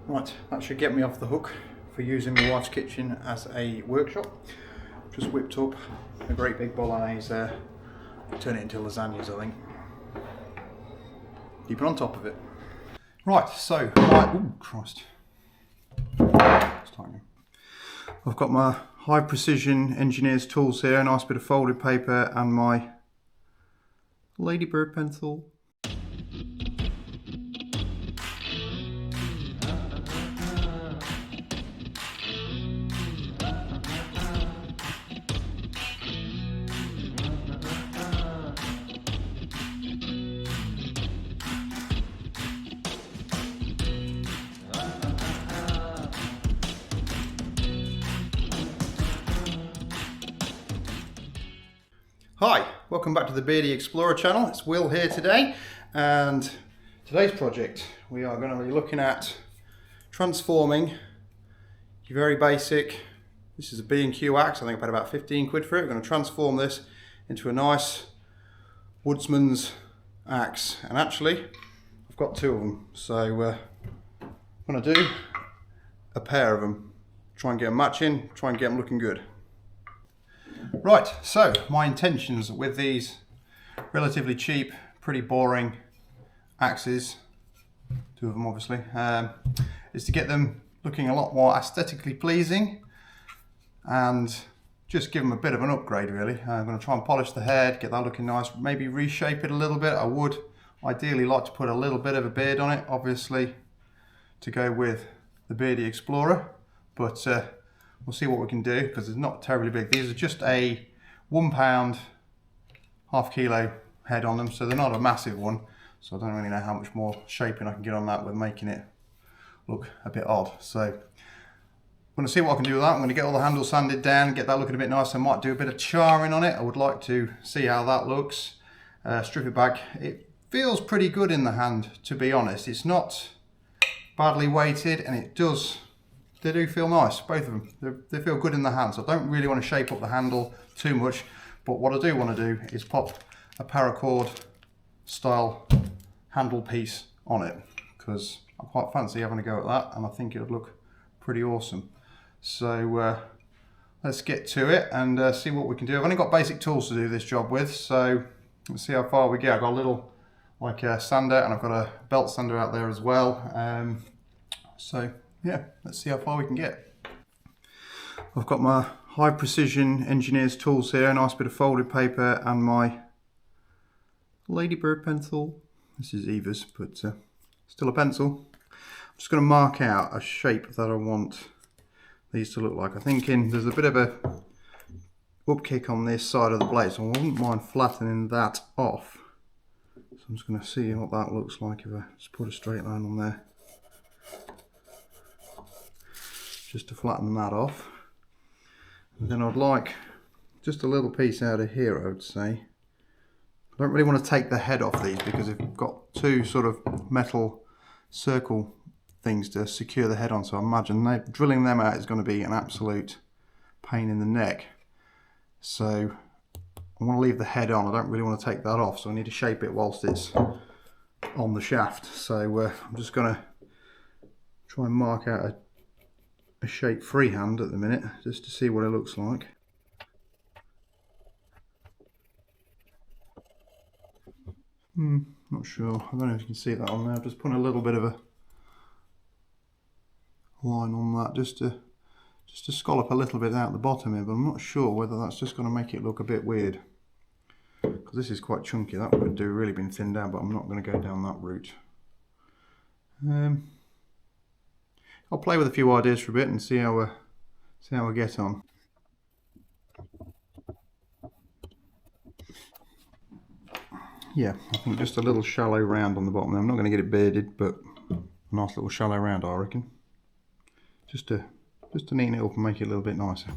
Right, that should get me off the hook for using my wife's kitchen as a workshop. Just whipped up a great big bolognese there. Turn it into lasagnas, I think. Keep it on top of it. Right, so oh Christ. I've got my high precision engineer's tools here, a nice bit of folded paper and my ladybird pencil. Hi, welcome back to the Beardy Explorer channel. It's Will here today, and today's project we are going to be looking at transforming your very basic, this is a B&Q axe, I think I paid about 15 quid for it. We're going to transform this into a nice woodsman's axe, and actually I've got two of them, so I'm going to do a pair of them, try and get them matching, try and get them looking good. Right, so my intentions with these relatively cheap, pretty boring axes, two of them obviously, is to get them looking a lot more aesthetically pleasing and just give them a bit of an upgrade really. I'm going to try and polish the head, get that looking nice, maybe reshape it a little bit. I would ideally like to put a little bit of a beard on it, obviously, to go with the Beardy Explorer, but we'll see what we can do because it's not terribly big. These are just a 1 pound, half kilo head on them, so they're not a massive one. So I don't really know how much more shaping I can get on that with making it look a bit odd. So I'm going to see what I can do with that. I'm going to get all the handles sanded down, get that looking a bit nice. I might do a bit of charring on it. I would like to see how that looks. Strip it back. It feels pretty good in the hand, to be honest. It's not badly weighted, and they do feel nice, both of them. They feel good in the hand, so I don't really want to shape up the handle too much, but what I do want to do is pop a paracord style handle piece on it, because I quite fancy having a go at that, and I think it would look pretty awesome. So let's get to it and see what we can do. I've only got basic tools to do this job with, so let's see how far we get. I've got a little sander, and I've got a belt sander out there as well. So yeah, let's see how far we can get. I've got my high precision engineer's tools here, a nice bit of folded paper and my ladybird pencil. This is Eva's, but still a pencil. I'm just going to mark out a shape that I want these to look like. I'm thinking there's a bit of a upkick on this side of the blade, so I wouldn't mind flattening that off. So I'm just going to see what that looks like if I just put a straight line on there, just to flatten that off. And then I'd like just a little piece out of here, I would say. I don't really want to take the head off these because they've got two sort of metal circle things to secure the head on, so I imagine drilling them out is going to be an absolute pain in the neck. So I want to leave the head on, I don't really want to take that off, so I need to shape it whilst it's on the shaft. So I'm just going to try and mark out a shape freehand at the minute, just to see what it looks like. Not sure, I don't know if you can see that on there. I've just put a little bit of a line on that just to scallop a little bit out the bottom here, but I'm not sure whether that's just going to make it look a bit weird, because this is quite chunky. That would do really been thinned down, but I'm not going to go down that route. I'll play with a few ideas for a bit and see how we get on. Yeah, I think just a little shallow round on the bottom there. I'm not going to get it bearded, but a nice little shallow round, I reckon. Just to neaten it up and make it a little bit nicer.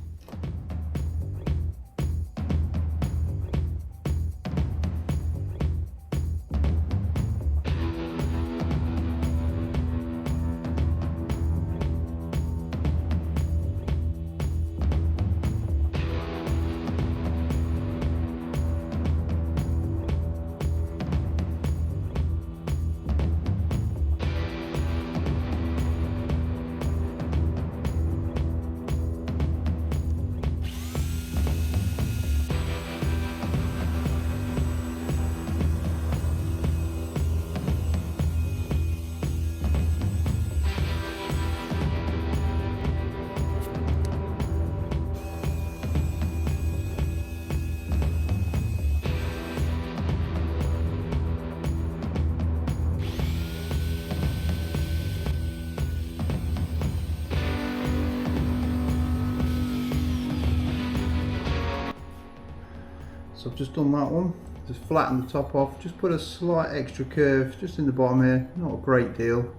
So I've just done that one, just flatten the top off, just put a slight extra curve just in the bottom here, not a great deal.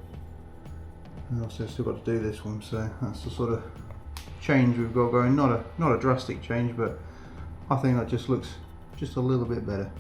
And also still got to do this one, so that's the sort of change we've got going. Not a drastic change, but I think that just looks just a little bit better.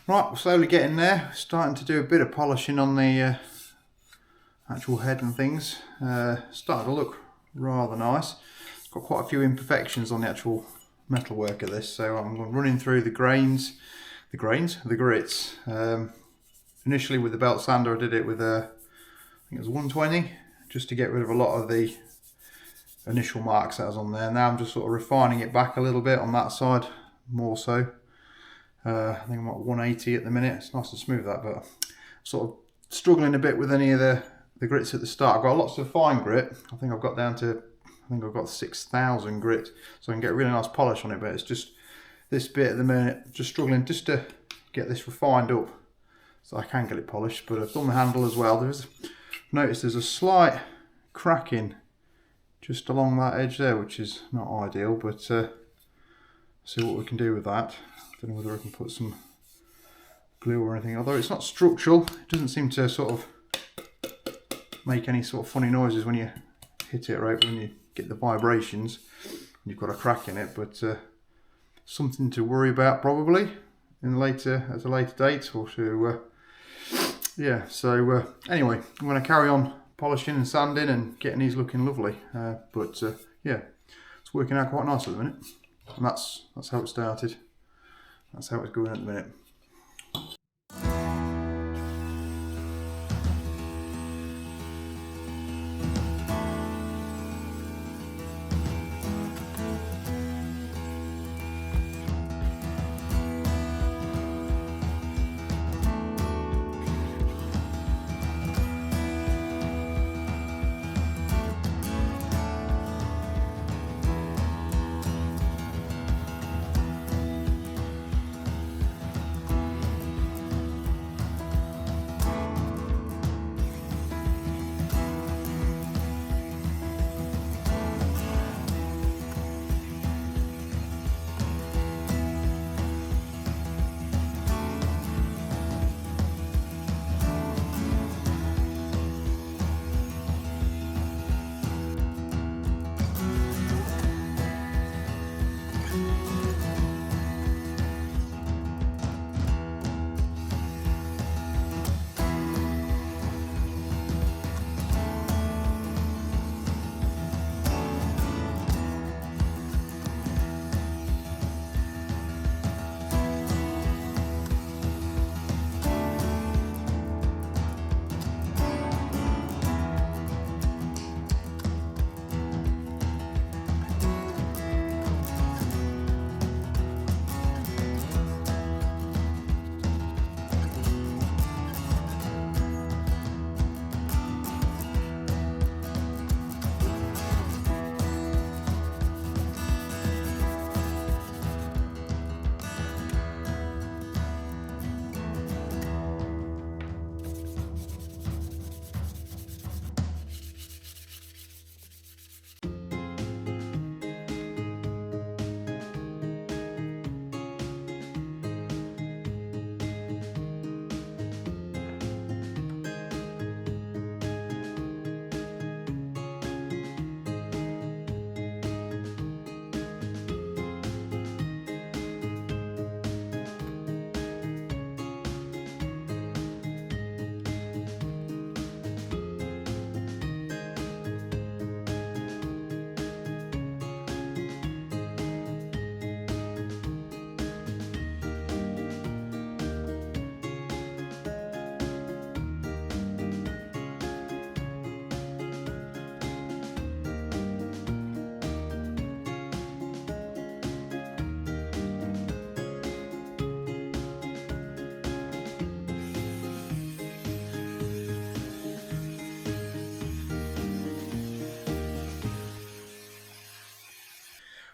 Right, we're slowly getting there, starting to do a bit of polishing on the actual head and things. Starting to look rather nice. It's got quite a few imperfections on the actual metalwork of this, so I'm running through the grits. Initially with the belt sander I did it with I think it was 120, just to get rid of a lot of the initial marks that was on there. Now I'm just sort of refining it back a little bit on that side, more so. I think I'm at 180 at the minute. It's nice to smooth that, but sort of struggling a bit with any of the grits at the start. I've got lots of fine grit. I think I've got down to, 6,000 grit, so I can get a really nice polish on it, but it's just this bit at the minute, just struggling just to get this refined up so I can get it polished. But I've done the handle as well. Notice there's a slight cracking just along that edge there, which is not ideal, but see what we can do with that. I don't know whether I can put some glue or anything, although it's not structural. It doesn't seem to sort of make any sort of funny noises when you hit it, right, when you get the vibrations. You've got a crack in it, but something to worry about probably in at a later date, or to yeah. So anyway, I'm going to carry on polishing and sanding and getting these looking lovely. But yeah, it's working out quite nice at the minute, and that's how it started. That's how it's going at the minute.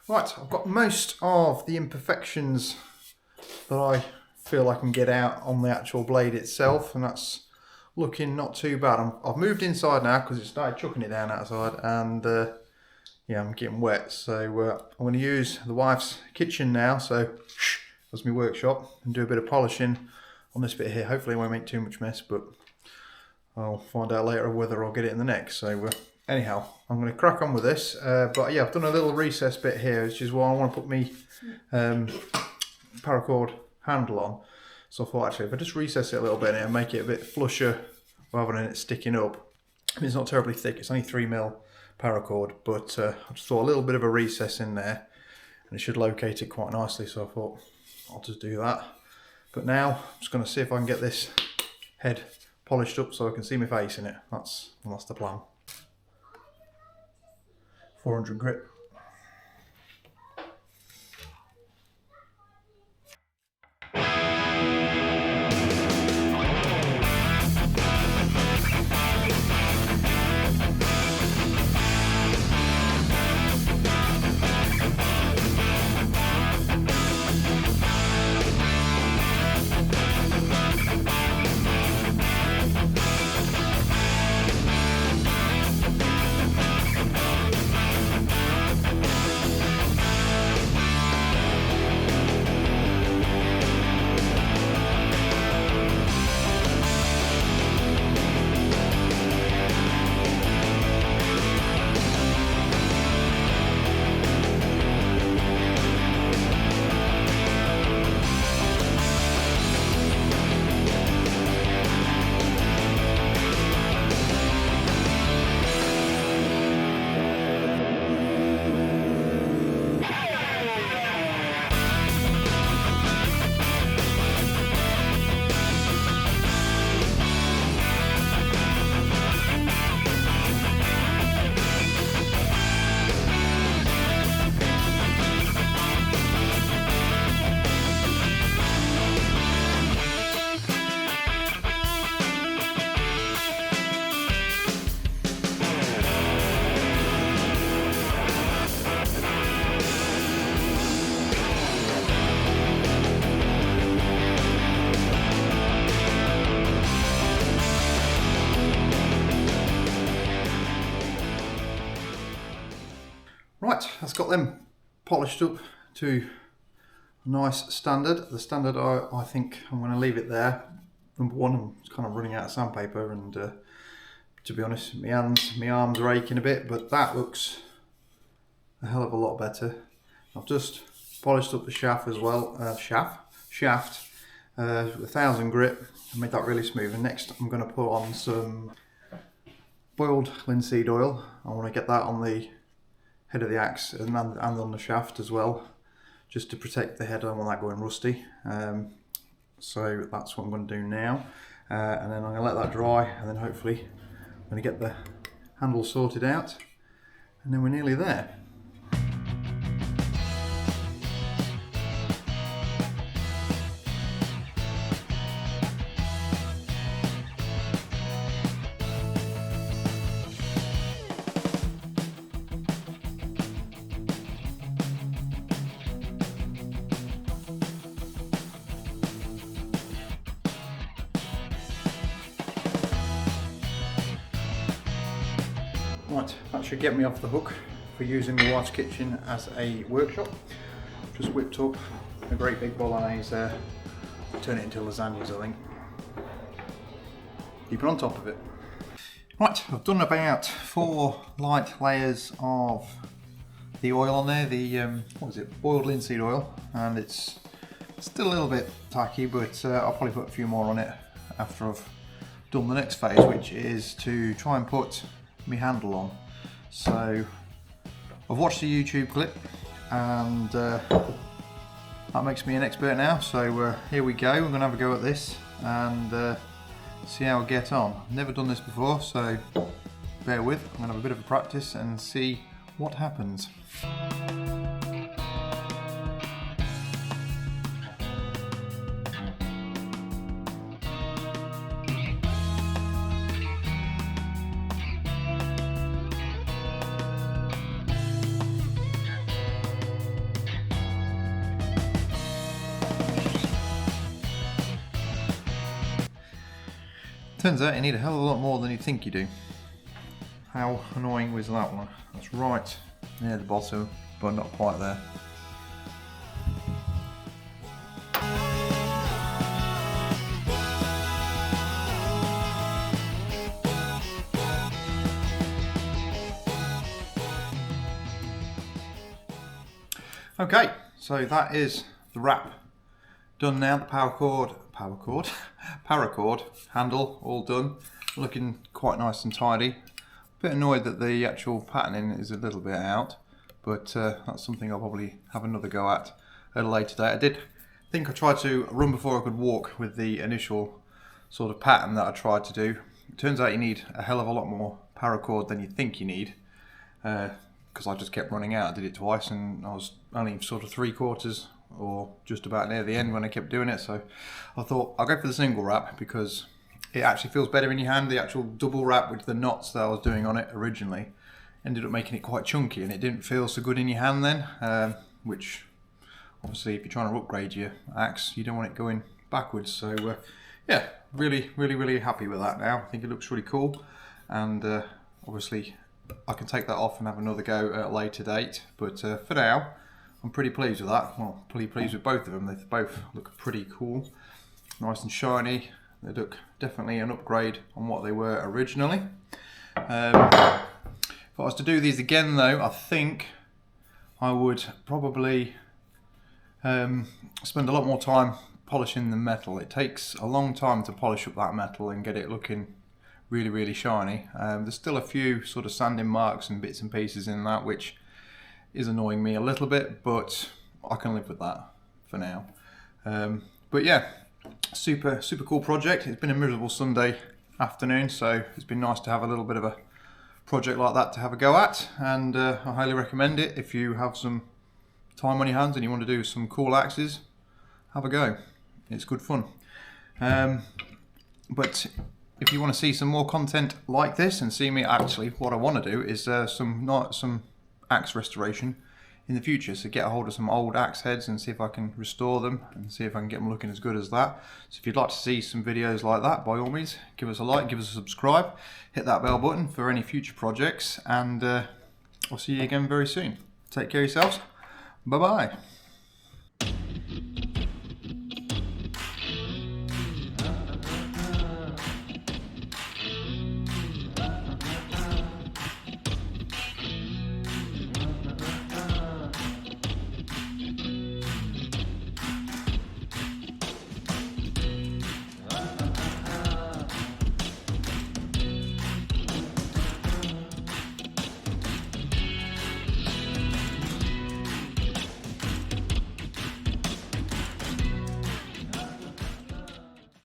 Right, I've got most of the imperfections that I feel I can get out on the actual blade itself, and that's looking not too bad. I've moved inside now because it started chucking it down outside, and yeah, I'm getting wet. So I'm going to use the wife's kitchen now, so that's my workshop, and do a bit of polishing on this bit here. Hopefully it won't make too much mess, but I'll find out later whether I'll get it in the next. So anyhow, I'm going to crack on with this. But yeah, I've done a little recess bit here, which is why I want to put my paracord handle on. So I thought, actually, if I just recess it a little bit and make it a bit flusher rather than it sticking up. I mean, it's not terribly thick, it's only 3mm paracord, but I just thought a little bit of a recess in there and it should locate it quite nicely, so I thought I'll just do that. But now I'm just going to see if I can get this head polished up so I can see my face in it. That's the plan. 400 grit. Right, that's got them polished up to a nice standard. The standard, I think I'm going to leave it there. Number one, I'm kind of running out of sandpaper, and to be honest, my arms are aching a bit, but that looks a hell of a lot better. I've just polished up the shaft as well, shaft with 1000 grit, and made that really smooth. And next I'm going to put on some boiled linseed oil. I want to get that on the head of the axe and on the shaft as well, just to protect the head. I don't want that going rusty. So that's what I'm going to do now, and then I'm going to let that dry, and then hopefully I'm going to get the handle sorted out, and then we're nearly there. Right, that should get me off the hook for using the wife's kitchen as a workshop. Just whipped up a great big bolognese there. Turn it into lasagnas, I think. Keep it on top of it. Right, I've done about 4 light layers of the oil on there, the what was it, boiled linseed oil, and it's still a little bit tacky, but I'll probably put a few more on it after I've done the next phase, which is to try and put my handle on. So I've watched a YouTube clip, and that makes me an expert now, so here we go. We're going to have a go at this and see how I get on. I've never done this before, so bear with. I'm going to have a bit of a practice and see what happens. Turns out you need a hell of a lot more than you think you do. How annoying was that one? That's right near the bottom, but not quite there. Okay, so that is the wrap done now. The paracord handle all done, looking quite nice and tidy. A bit annoyed that the actual patterning is a little bit out, but that's something I'll probably have another go at a later date. I did think I tried to run before I could walk with the initial sort of pattern that I tried to do. It turns out you need a hell of a lot more paracord than you think you need, because I just kept running out. I did it twice and I was only sort of 3/4 or just about near the end when I kept doing it. So I thought I'll go for the single wrap because it actually feels better in your hand. The actual double wrap with the knots that I was doing on it originally ended up making it quite chunky and it didn't feel so good in your hand then, which obviously if you're trying to upgrade your axe, you don't want it going backwards. So yeah, really happy with that now. I think it looks really cool, and obviously I can take that off and have another go at a later date, but for now I'm pretty pleased with that. Well, pretty pleased with both of them. They both look pretty cool, nice and shiny. They look definitely an upgrade on what they were originally. If I was to do these again though, I think I would probably spend a lot more time polishing the metal. It takes a long time to polish up that metal and get it looking really shiny. There's still a few sort of sanding marks and bits and pieces in that, which is annoying me a little bit, but I can live with that for now. But yeah, super cool project. It's been a miserable Sunday afternoon, so it's been nice to have a little bit of a project like that to have a go at, and I highly recommend it. If you have some time on your hands and you want to do some cool axes, have a go. It's good fun. But if you want to see some more content like this and see me, actually what I want to do is some axe restoration in the future. So get a hold of some old axe heads and see if I can restore them and see if I can get them looking as good as that. So if you'd like to see some videos like that, by all means give us a like, give us a subscribe, hit that bell button for any future projects, and I'll see you again very soon. Take care of yourselves. Bye bye.